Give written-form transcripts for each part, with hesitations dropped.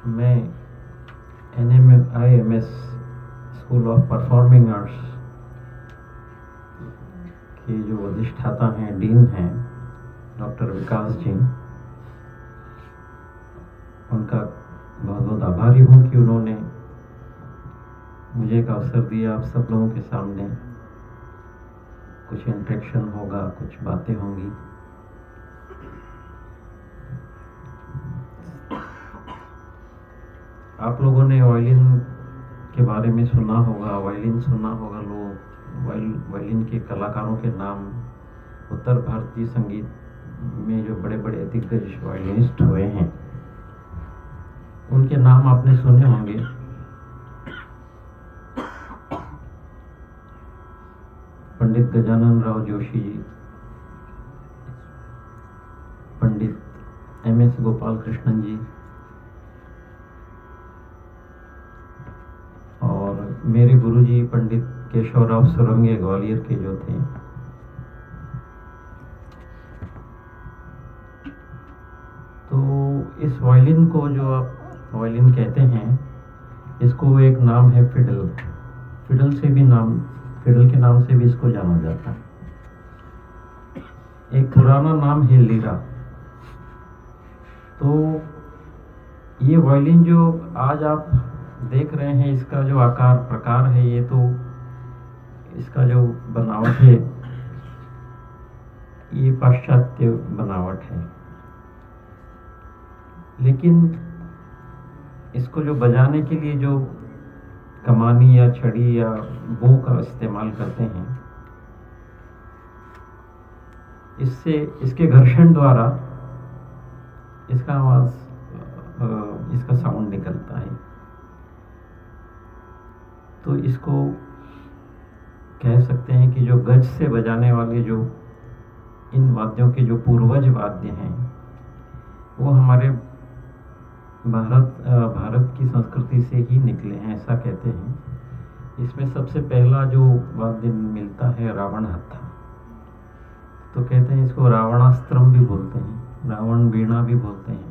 मैं NMIMS school of performing arts के जो अधिष्ठाता हैं, डीन हैं, डॉक्टर विकास जी, उनका बहुत बहुत आभारी हूँ कि उन्होंने मुझे एक अवसर दिया। आप सब लोगों के सामने कुछ इंटरेक्शन होगा, कुछ बातें होंगी। आप लोगों ने वायलिन के बारे में सुना होगा, वायलिन सुना होगा। लोग वायलिन के कलाकारों के नाम, उत्तर भारतीय संगीत में जो बड़े बड़े दिग्गज वायलिनिस्ट हुए हैं, उनके नाम आपने सुने होंगे। पंडित गजानन राव जोशी जी, पंडित MS गोपाल कृष्णन जी, और मेरे गुरुजी पंडित केशवराव सुरंगे ग्वालियर के जो थे। तो इस वायलिन को, जो आप वायलिन कहते हैं, इसको एक नाम है फिडल। फिडल के नाम से भी इसको जाना जाता है। एक पुराना नाम है लीरा। तो ये वायलिन जो आज आप देख रहे हैं, इसका जो आकार प्रकार है, ये तो इसका जो बनावट है, ये पाश्चात्य बनावट है। लेकिन इसको जो बजाने के लिए जो कमानी या छड़ी या बो का इस्तेमाल करते हैं, इससे इसके घर्षण द्वारा इसका आवाज, इसका साउंड निकलता है। तो इसको कह सकते हैं कि जो गज से बजाने वाले जो इन वाद्यों के जो पूर्वज वाद्य हैं, वो हमारे भारत की संस्कृति से ही निकले हैं, ऐसा कहते हैं। इसमें सबसे पहला जो वाद्य मिलता है रावण हत्था। तो कहते हैं इसको रावणास्त्रम भी बोलते हैं, रावण वीणा भी बोलते हैं।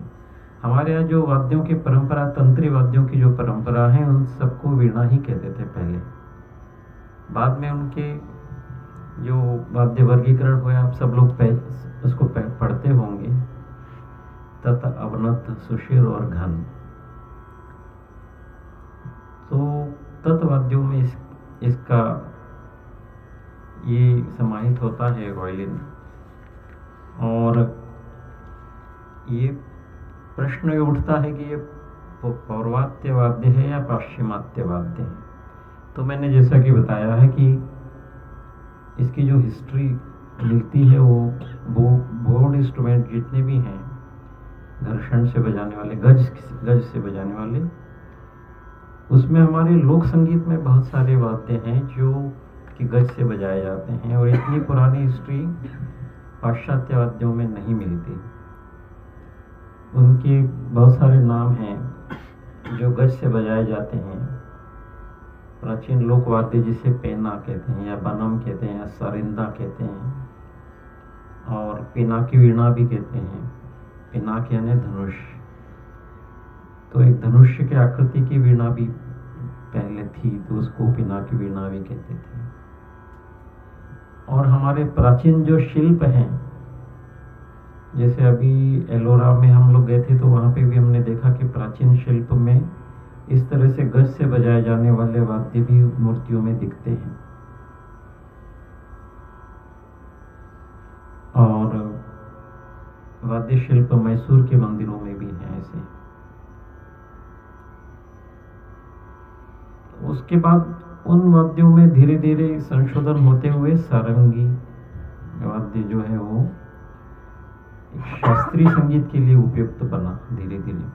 हमारे यहाँ जो वाद्यों की परंपरा, तंत्री वाद्यों की जो परंपरा है, उन सबको वीणा ही कहते थे पहले। बाद में उनके जो वाद्य वर्गीकरण हुए, आप सब लोग उसको पढ़ते होंगे, तत, अवनत, सुशिर और घन। तो तत्वाद्यों में इसका ये समाहित होता है वायलिन। और ये प्रश्न उठता है कि ये पौर्वात्य वाद्य है या पाश्चिमात्य वाद्य है। तो मैंने जैसा कि बताया है कि इसकी जो हिस्ट्री मिलती है, वो बोर्ड इंस्ट्रूमेंट जितने भी हैं, घर्षण से बजाने वाले, गज से बजाने वाले, उसमें हमारे लोक संगीत में बहुत सारे वाद्य हैं जो कि गज से बजाए जाते हैं। और इतनी पुरानी हिस्ट्री पाश्चात्य वाद्यों में नहीं मिलती। उनके बहुत सारे नाम हैं जो गज से बजाए जाते हैं। प्राचीन लोक वाद्य जिसे पेना कहते हैं, या बनम कहते हैं, या सरिंदा कहते हैं, और पिनाकी वीणा भी कहते हैं। पिनाक यानी धनुष। तो एक धनुष के आकृति की वीणा भी पहले थी, तो उसको पिनाकी वीणा भी कहते थे। और हमारे प्राचीन जो शिल्प हैं, जैसे अभी एलोरा में हम लोग गए थे, तो वहाँ पे भी हमने देखा कि प्राचीन शिल्प में इस तरह से गज से बजाए जाने वाले वाद्य भी मूर्तियों में दिखते हैं। और वाद्य शिल्प मैसूर के मंदिरों में भी हैं ऐसे। उसके बाद उन वाद्यों में धीरे धीरे संशोधन होते हुए सारंगी वाद्य जो है वो शास्त्रीय संगीत के लिए उपयुक्त बना धीरे धीरे।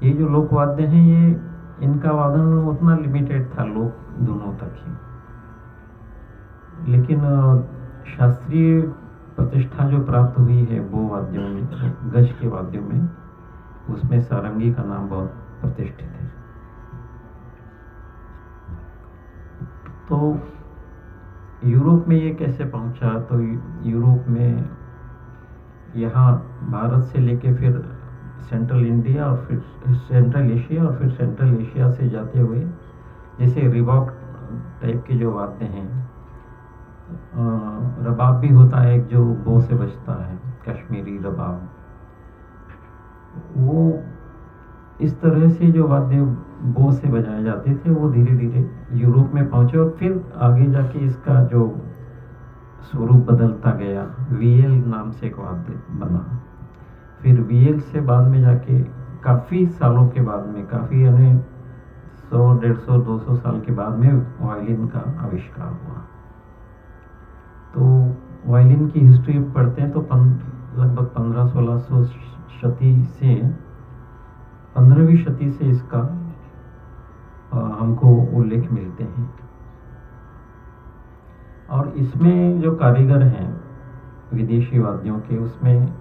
ये जो लोक वाद्य हैं, ये इनका वादन उतना लिमिटेड था, लोक दोनों तक ही। लेकिन शास्त्रीय प्रतिष्ठा जो प्राप्त हुई है वो वाद्यों में, गज के वाद्यों में, उसमें सारंगी का नाम बहुत प्रतिष्ठित है। तो यूरोप में ये कैसे पहुंचा? तो यूरोप में यहाँ भारत से लेके फिर सेंट्रल इंडिया और फिर सेंट्रल एशिया और फिर सेंट्रल एशिया से जाते हुए जैसे रिबॉक टाइप के जो वाद्य हैं, रबाब भी होता है एक जो बो से बजता है, कश्मीरी रबाब, वो इस तरह से जो वाद्य बो से बजाए जाते थे वो धीरे धीरे यूरोप में पहुंचे और फिर आगे जाके इसका जो स्वरूप बदलता गया, वीएल नाम से एक वाद्य बना। फिर वीएल से बाद में जाके काफ़ी सालों के बाद में, काफ़ी यानी 100, 150, 200 साल के बाद में वायलिन का आविष्कार हुआ। तो वायलिन की हिस्ट्री पढ़ते हैं तो लगभग 1500-1600 शती से 15वीं शती से इसका हमको उल्लेख मिलते हैं। और इसमें जो कारीगर हैं विदेशी वाद्यों के, उसमें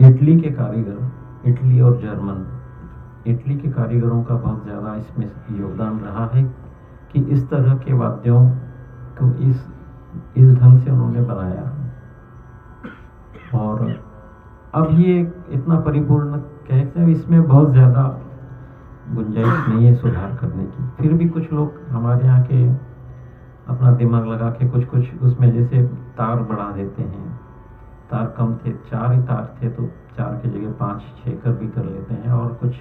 इटली के कारीगर, इटली और जर्मन, इटली के कारीगरों का बहुत ज़्यादा इसमें योगदान रहा है कि इस तरह के वाद्यों को इस ढंग से उन्होंने बनाया। और अब ये इतना परिपूर्ण कहते हैं, इसमें बहुत ज़्यादा गुंजाइश नहीं है सुधार करने की। फिर भी कुछ लोग हमारे यहाँ के अपना दिमाग लगा के कुछ कुछ उसमें जैसे तार बढ़ा देते हैं, तार कम थे, 4 ही तार थे तो 4 की जगह 5-6 कर भी कर लेते हैं, और कुछ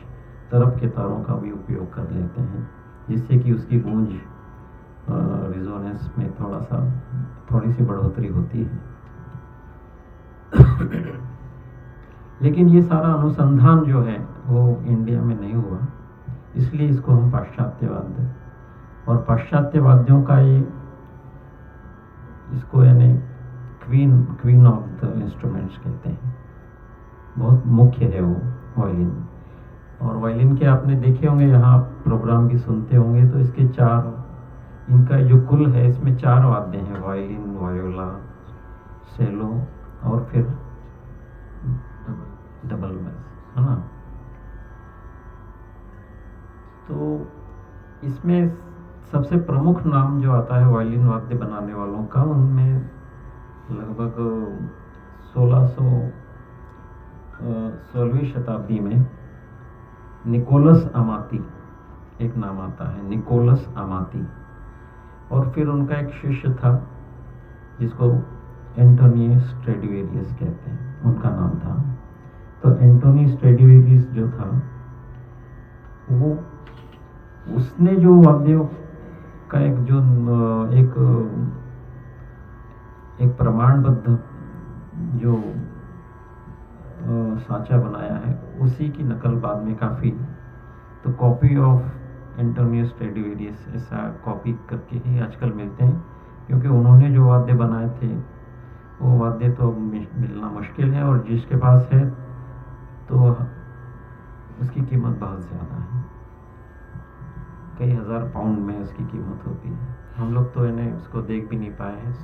तरफ के तारों का भी उपयोग कर लेते हैं, जिससे कि उसकी गूंज रिजोनेंस में थोड़ी सी बढ़ोतरी होती है। लेकिन ये सारा अनुसंधान जो है वो इंडिया में नहीं हुआ, इसलिए इसको हम पाश्चात्य वाद्य, और पाश्चात्य वाद्यों का ये इसको यानी क्वीन ऑफ द इंस्ट्रूमेंट्स कहते हैं। बहुत मुख्य है वो वायलिन। और वायलिन के आपने देखे होंगे, यहाँ प्रोग्राम भी सुनते होंगे, तो इसके 4, इनका जो कुल है इसमें 4 वाद्य हैं, वायलिन, वायोला, सेलो और फिर डबल बेस, है ना। तो इसमें सबसे प्रमुख नाम जो आता है वायलिन वाद्य बनाने वालों का, उनमें लगभग 16वीं शताब्दी में निकोलस अमाती एक नाम आता है, निकोलस अमाती। और फिर उनका एक शिष्य था जिसको एंटोनी स्ट्रेडिवेरियस कहते हैं, उनका नाम था। तो एंटोनी स्ट्रेडिवेरियस जो था वो, उसने जो वाद्यों का एक प्रमाणबद्ध जो साँचा बनाया है, उसी की नकल बाद में काफ़ी, तो कॉपी ऑफ एंटोनियो स्ट्रेडिवेरियस ऐसा कॉपी करके ही आजकल मिलते हैं, क्योंकि उन्होंने जो वाद्य बनाए थे वो वाद्य तो मिलना मुश्किल है, और जिसके पास है तो उसकी कीमत बहुत ज़्यादा है, कई हज़ार पाउंड में उसकी कीमत होती है। हम लोग तो इन्हें उसको देख भी नहीं पाए हैं,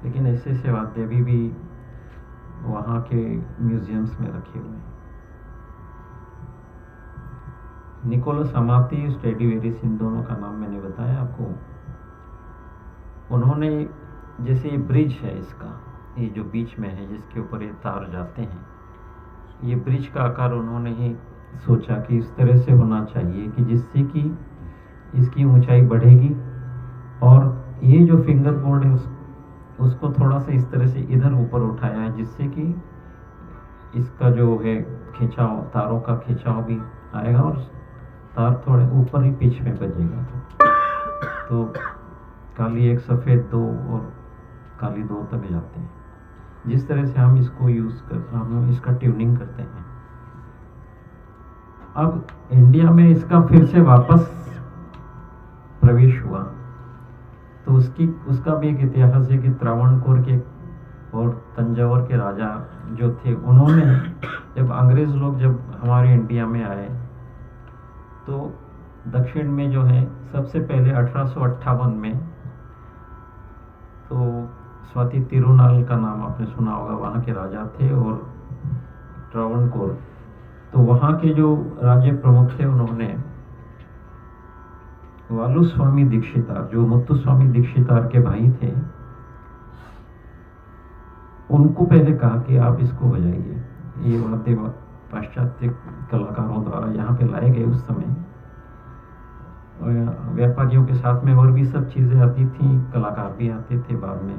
लेकिन ऐसे ऐसे वाद्य अभी भी वहाँ के म्यूजियम्स में रखे हुए हैं। निकोलस अमाती, स्ट्रेडिवेरियस, इन दोनों का नाम मैंने बताया आपको। उन्होंने जैसे ये ब्रिज है इसका, ये जो बीच में है जिसके ऊपर ये तार जाते हैं, ये ब्रिज का आकार उन्होंने ही सोचा कि इस तरह से होना चाहिए कि जिससे कि इसकी ऊंचाई बढ़ेगी, और ये जो फिंगर बोर्ड है उसको थोड़ा सा इस तरह से इधर ऊपर उठाया है, जिससे कि इसका जो है खिंचाव, तारों का खिंचाव भी आएगा और तार थोड़े ऊपर ही पिच में बजेगा। तो काली एक, सफ़ेद 2 और काली 2 तक जाते हैं। जिस तरह से हम इसको हम इसका ट्यूनिंग करते हैं। अब इंडिया में इसका फिर से वापस प्रवेश हुआ, तो उसका भी एक इतिहास है कि त्रावणकोर के और तंजावर के राजा जो थे, उन्होंने जब अंग्रेज लोग जब हमारे इंडिया में आए, तो दक्षिण में जो है सबसे पहले 1858 में, तो स्वाति तिरुनाल का नाम आपने सुना होगा, वहाँ के राजा थे, और त्रावणकोर, तो वहाँ के जो राज्य प्रमुख थे उन्होंने वालुस्वामी दीक्षितार, जो मुत्तुस्वामी दीक्षितार के भाई थे, उनको पहले कहा कि आप इसको बजाइए, ये वाद्य पाश्चात्य कलाकारों द्वारा यहाँ पे लाए गए उस समय। व्यापारियों के साथ में और भी सब चीज़ें आती थी, कलाकार भी आते थे बाद में।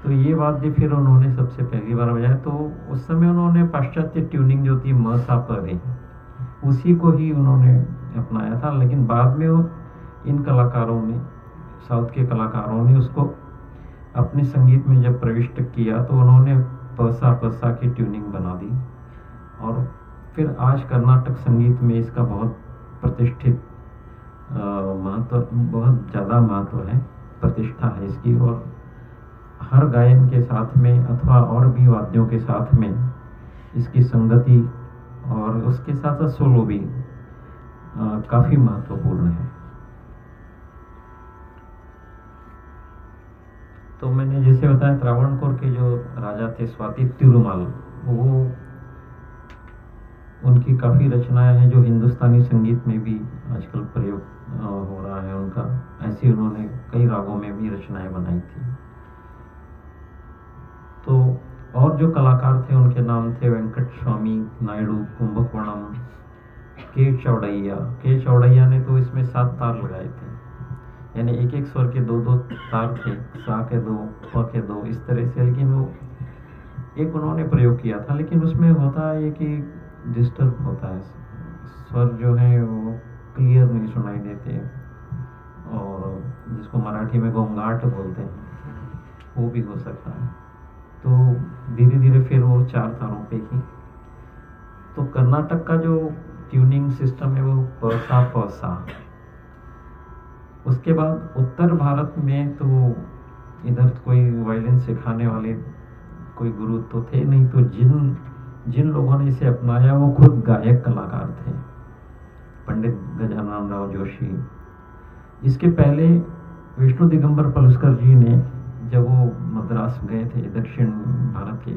तो ये वाद्य फिर उन्होंने सबसे पहली बार बजाया। तो उस समय उन्होंने पाश्चात्य ट्यूनिंग जो थी म सा प रे, उसी को ही उन्होंने अपनाया था। लेकिन बाद में इन कलाकारों ने, साउथ के कलाकारों ने उसको अपने संगीत में जब प्रविष्ट किया तो उन्होंने प सा की ट्यूनिंग बना दी। और फिर आज कर्नाटक संगीत में इसका बहुत प्रतिष्ठित महत्व, बहुत ज़्यादा महत्व है, प्रतिष्ठा है इसकी। और हर गायन के साथ में अथवा और भी वाद्यों के साथ में इसकी संगति और उसके साथ साथ सोलो भी काफ़ी महत्वपूर्ण है। तो मैंने जैसे बताया, त्रावणकोर के जो राजा थे स्वाति तिरुमाल, वो उनकी काफ़ी रचनाएं हैं जो हिंदुस्तानी संगीत में भी आजकल प्रयोग हो रहा है उनका। ऐसी उन्होंने कई रागों में भी रचनाएं बनाई थी। तो और जो कलाकार थे उनके नाम थे वेंकट स्वामी नायडू, कुंभकोणम, के चौड़ैया ने तो इसमें 7 तार लगाए थे, यानी एक एक स्वर के 2-2 तार थे, सा के 2, प के 2, इस तरह से। लेकिन वो एक उन्होंने प्रयोग किया था, लेकिन उसमें होता है कि डिस्टर्ब होता है, स्वर जो है वो क्लियर नहीं सुनाई देते, और जिसको मराठी में गोंगाट बोलते हैं, वो भी हो सकता है। तो धीरे धीरे फिर वो 4 तारों पे ही। तो कर्नाटक का जो ट्यूनिंग सिस्टम है वो प सा। उसके बाद उत्तर भारत में तो इधर कोई वायलिन सिखाने वाले कोई गुरु तो थे नहीं, तो जिन लोगों ने इसे अपनाया वो खुद गायक कलाकार थे, पंडित गजानन राव जोशी। इसके पहले विष्णु दिगंबर पलुस्कर जी ने, जब वो मद्रास गए थे दक्षिण भारत के,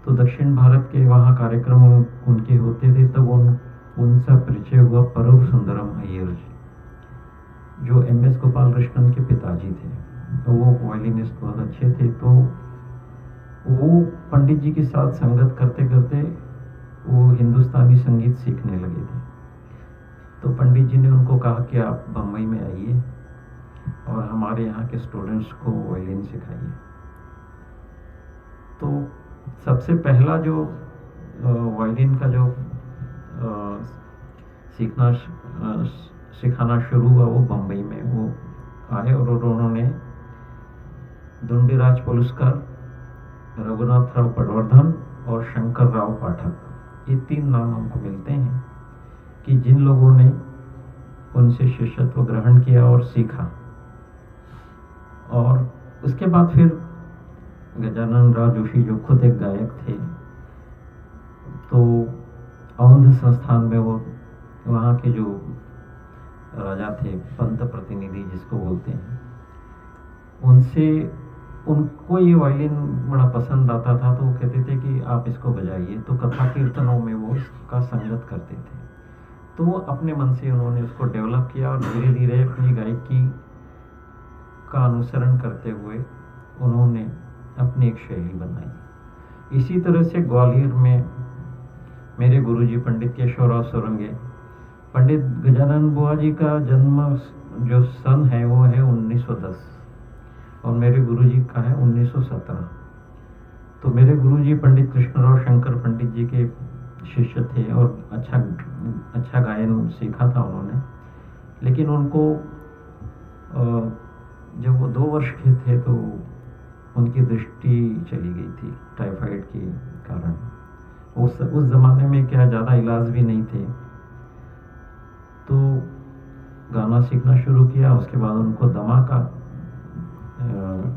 तो दक्षिण भारत के वहाँ कार्यक्रम उनके होते थे, तब उनसे परिचय हुआ परूर सुंदरम अय्यर जी, जो MS गोपाल कृष्णन के पिताजी थे। तो वो वायलिनिस्ट बहुत अच्छे थे। तो वो पंडित जी के साथ संगत करते करते वो हिंदुस्तानी संगीत सीखने लगे थे। तो पंडित जी ने उनको कहा कि आप बम्बई में आइए और हमारे यहाँ के स्टूडेंट्स को वायलिन सिखाइए। तो सबसे पहला जो वायलिन का जो सिखाना शुरू हुआ वो बम्बई में वो आए, और उन्होंने धुंडीराज पलुस्कर, रघुनाथ राव पटवर्धन और शंकर राव पाठक, ये 3 नाम हमको मिलते हैं कि जिन लोगों ने उनसे शिष्यत्व ग्रहण किया और सीखा। और उसके बाद फिर गजानन राव जोशी जो खुद एक गायक थे, तो औंध संस्थान में वो वहाँ के जो राजा थे, पंत प्रतिनिधि जिसको बोलते हैं, उनको ये वायलिन बड़ा पसंद आता था। तो वो कहते थे कि आप इसको बजाइए। तो कथा कीर्तनों में वो इसका संगत करते थे। तो वो अपने मन से उन्होंने उसको डेवलप किया और धीरे धीरे अपनी गायकी का अनुसरण करते हुए उन्होंने अपनी एक शैली बनाई। इसी तरह से ग्वालियर में मेरे गुरुजी पंडित केशवराव सुरंगे, पंडित गजानन बुआ जी का जन्म जो सन है वो है 1910 और मेरे गुरुजी का है 1917। तो मेरे गुरुजी पंडित कृष्णराव शंकर पंडित जी के शिष्य थे और अच्छा गायन सीखा था उन्होंने। लेकिन उनको जब वो 2 वर्ष के थे तो उनकी दृष्टि चली गई थी टाइफाइड के कारण। उस ज़माने में क्या ज़्यादा इलाज भी नहीं थे। तो गाना सीखना शुरू किया। उसके बाद उनको दमा का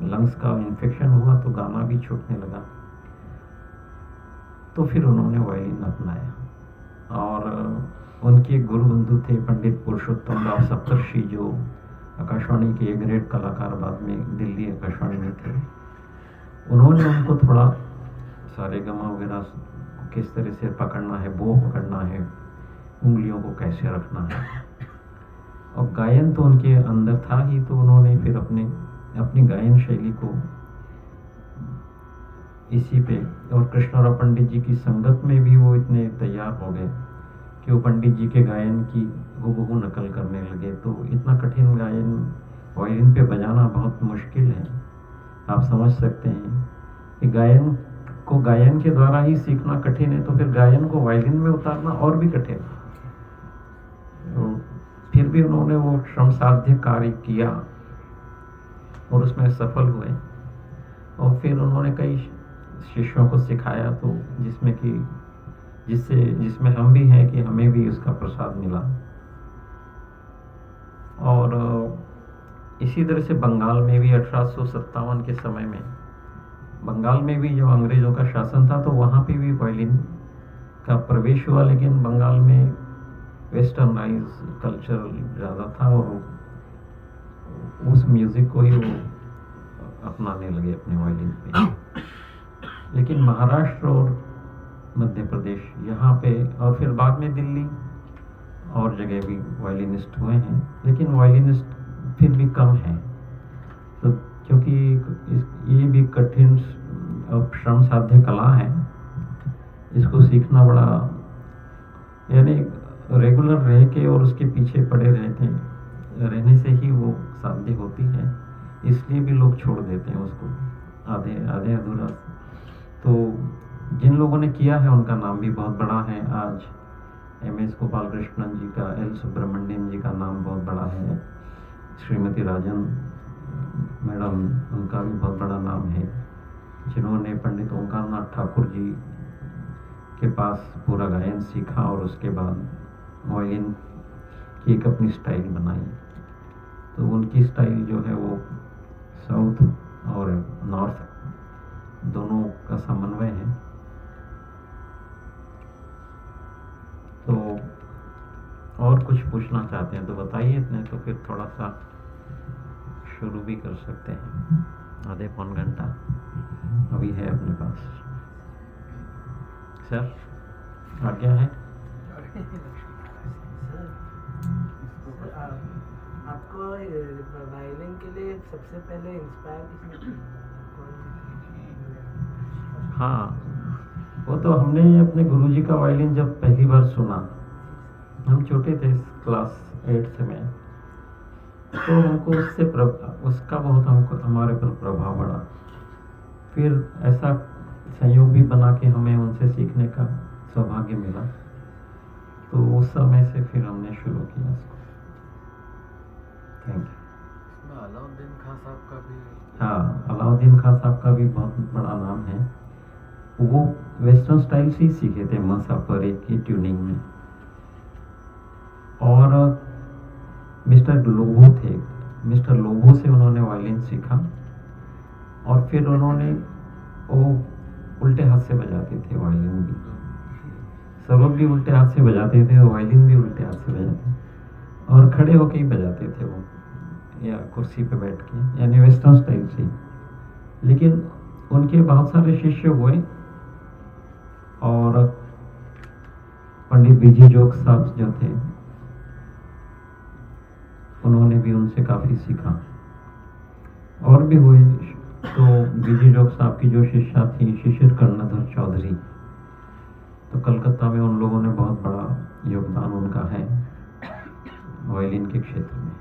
लंग्स का इन्फेक्शन हुआ तो गाना भी छूटने लगा। तो फिर उन्होंने वायलिन अपनाया और उनके गुरु बंधु थे पंडित पुरुषोत्तम राव सप्तर्षि, जो आकाशवाणी के ग्रेट कलाकार बाद में दिल्ली आकाशवाणी में थे। उन्होंने उनको थोड़ा सारेगमा वगैरह किस तरह से पकड़ना है, बो पकड़ना है, उंगलियों को कैसे रखना है, और गायन तो उनके अंदर था ही। तो उन्होंने फिर अपनी गायन शैली को इसी पे, और कृष्णराव पंडित जी की संगत में भी वो इतने तैयार हो गए कि वो पंडित जी के गायन की हूबहू नकल करने लगे। तो इतना कठिन गायन वायलिन पे बजाना बहुत मुश्किल है। आप समझ सकते हैं कि गायन को गायन के द्वारा ही सीखना कठिन है, तो फिर गायन को वायलिन में उतारना और भी कठिन है। तो फिर भी उन्होंने वो श्रम साध्य कार्य किया और उसमें सफल हुए, और फिर उन्होंने कई शिष्यों को सिखाया, तो जिसमें हम भी हैं कि हमें भी उसका प्रसाद मिला। और इसी तरह से बंगाल में भी 1857 के समय में, बंगाल में भी जो अंग्रेजों का शासन था, तो वहाँ पे भी वायलिन का प्रवेश हुआ, लेकिन बंगाल में वेस्टर्नाइज कल्चर ज़्यादा था और उस म्यूज़िक को ही वो अपनाने लगे अपने वायलिन पे। लेकिन महाराष्ट्र और मध्य प्रदेश यहाँ पे, और फिर बाद में दिल्ली और जगह भी वायलिनिस्ट हुए हैं, लेकिन वायलिनिस्ट फिर भी कम हैं। तो क्योंकि ये भी कठिन श्रम साध्य कला है, इसको सीखना बड़ा, यानी रेगुलर रह के और उसके पीछे पड़े रहने से ही वो साध्य होती है, इसलिए भी लोग छोड़ देते हैं उसको आधे अधूरा। तो जिन लोगों ने किया है उनका नाम भी बहुत बड़ा है। आज MS गोपाल कृष्णन जी का, L सुब्रमण्यम जी का नाम बहुत बड़ा है, श्रीमती राजन मैडम, उनका भी बहुत बड़ा नाम है, जिन्होंने पंडित ओंकारनाथ ठाकुर जी के पास पूरा गायन सीखा और उसके बाद वायलिन की एक अपनी स्टाइल बनाई। तो उनकी स्टाइल जो है वो साउथ और नॉर्थ दोनों का समन्वय है। तो और कुछ पूछना चाहते हैं तो बताइए, इतने तो फिर थोड़ा सा शुरू भी कर सकते हैं। आधे पौन घंटा अभी है अपने पास। सर आज्ञा है। आपको वायलिन के लिए सबसे पहले इंस्पायर किसने? हाँ, वो तो हमने अपने गुरुजी का वायलिन जब पहली बार सुना, हम छोटे थे क्लास 8th में, तो हमको उसका बहुत हमको हमारे पर प्रभाव पड़ा। फिर ऐसा संयोग भी बना कि हमें उनसे सीखने का सौभाग्य मिला, तो उस समय से फिर हमने शुरू किया इसको। Thank you. अलाउद्दीन खां साहब का भी, हाँ, अलाउद्दीन खां साहब का भी बहुत बड़ा नाम है। वो वेस्टर्न स्टाइल से ही सीखे थे मसापरे की ट्यूनिंग में। और मिस्टर लोबो थे, मिस्टर लोबो से उन्होंने वायलिन सीखा, और फिर उन्होंने वो उल्टे हाथ से बजाते थे वायलिन भी, सरोद भी उल्टे हाथ से बजाते थे, वायलिन भी उल्टे हाथ से बजाते, और खड़े होके ही बजाते थे वो, या कुर्सी पे बैठ के, यानी वेस्टर्न स्टाइल से। लेकिन उनके बहुत सारे शिष्य हुए, और पंडित बीजी जोग साहब जो थे, उन्होंने भी उनसे काफ़ी सीखा, और भी हुए। तो बीजी जोग साहब की जो शिष्या थी शिशिर कर्णधर चौधरी, तो कलकत्ता में उन लोगों ने बहुत बड़ा योगदान उनका है वायलिन के क्षेत्र में।